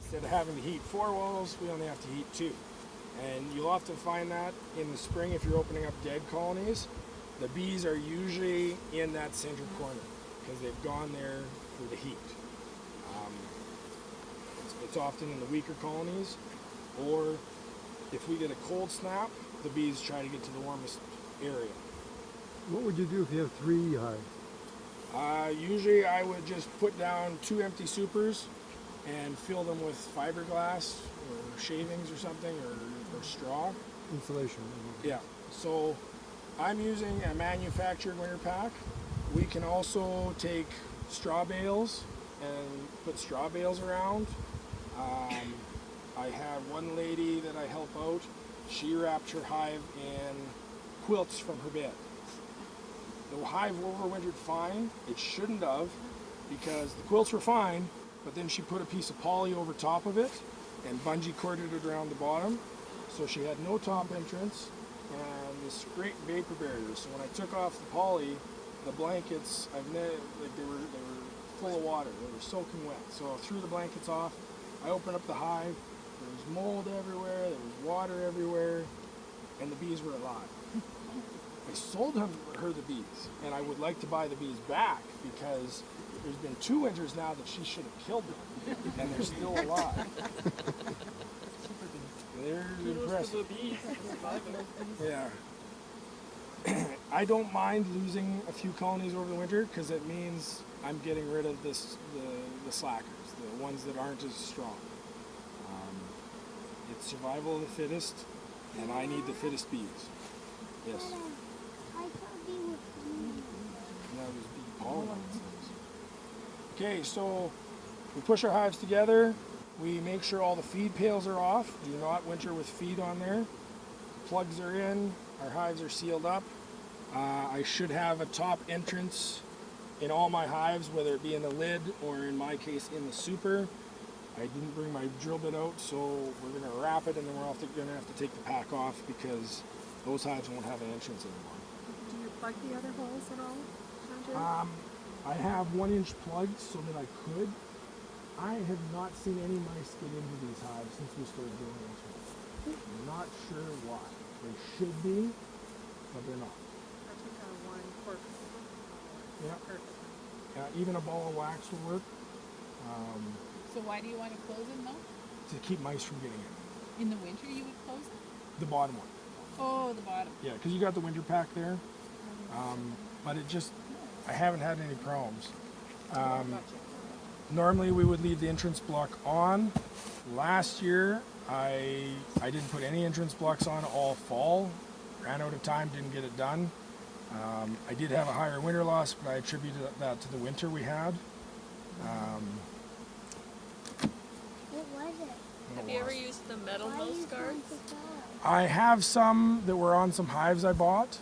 instead of having to heat 4 walls, we only have to heat 2. And you'll often find that in the spring if you're opening up dead colonies. The bees are usually in that center corner because they've gone there for the heat. It's often in the weaker colonies, or if we get a cold snap, the bees try to get to the warmest area. What would you do if you have 3 hives? Usually I would just put down 2 empty supers and fill them with fiberglass or shavings or something, or straw. Insulation. Yeah, so I'm using a manufactured winter pack. We can also take straw bales and put straw bales around. I have one lady that I help out. She wrapped her hive in quilts from her bed. The hive overwintered fine. It shouldn't have, because the quilts were fine, but then she put a piece of poly over top of it and bungee corded it around the bottom. So she had no top entrance and this great vapor barrier. So when I took off the poly, the blankets, they were full of water. They were soaking wet. So I threw the blankets off. I opened up the hive. There was mold everywhere. There was water everywhere, and the bees were alive. I sold her the bees, and I would like to buy the bees back because there's been 2 winters now that she should have killed them, and they're still alive. They're impressive. Yeah. I don't mind losing a few colonies over the winter because it means I'm getting rid of the slackers, the ones that aren't as strong. It's survival of the fittest, and I need the fittest bees. Yes. I thought they were clean. That was bee pollen. Okay, so we push our hives together. We make sure all the feed pails are off. Do not winter with feed on there. Plugs are in. Our hives are sealed up. I should have a top entrance in all my hives, whether it be in the lid or in my case in the super. I didn't bring my drill bit out, so we're going to wrap it and then we're going to have to take the pack off because those hives won't have an entrance anymore. Do you plug the other holes at all, Andrew? I have 1-inch plugs so that I could. I have not seen any mice get into these hives since we started doing this. I'm not sure why. They should be, but they're not. I took out 1 cork. Yeah. Perfect. Even a ball of wax will work. So why do you want to close them though? To keep mice from getting in. In the winter you would close them? The bottom one. Oh, the bottom. Yeah, because you got the winter pack there. But it just, I haven't had any problems. Normally we would leave the entrance block on. Last year I didn't put any entrance blocks on all fall. Ran out of time, didn't get it done. I did have a higher winter loss, but I attributed that to the winter we had. What was it? Have you ever used the metal Why nose you guards? going to go? I have some that were on some hives I bought.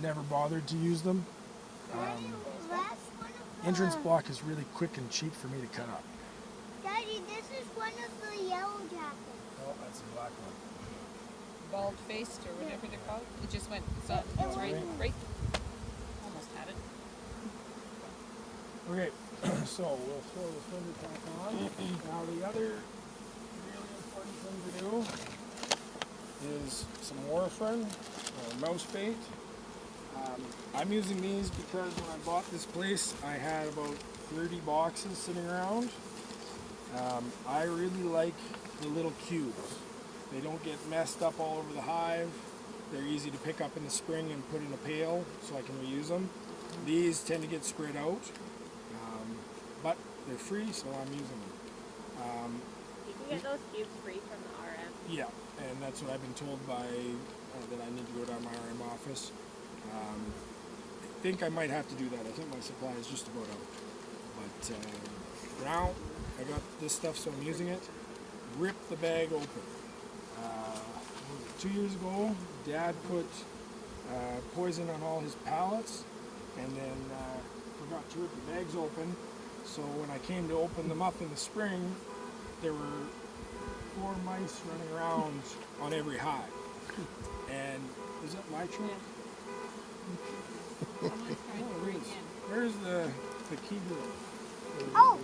Never bothered to use them. Daddy, that's one of the... Entrance block is really quick and cheap for me to cut up. Daddy, this is one of the yellow jackets. Oh, that's a black one. Bald faced or whatever they're called. It just went, so It it's right, went- right. Almost had it. Okay, so we'll throw this winter pack on. Now the other really important thing to do is some warfarin or mouse bait. I'm using these because when I bought this place I had about 30 boxes sitting around. I really like the little cubes. They don't get messed up all over the hive. They're easy to pick up in the spring and put in a pail so I can reuse them. These tend to get spread out, but they're free, so I'm using them. You can get those cubes free from the RM. Yeah, and that's what I've been told by that I need to go down to my RM office. I think I might have to do that. I think my supply is just about out. But for now, I got this stuff, so I'm using it. Rip the bag open. 2 years ago, Dad put poison on all his pallets and then forgot to rip the bags open. So when I came to open them up in the spring, there were 4 mice running around on every hive. And is that my tree? Someone's trying to break in. Where's the key to it? Oh!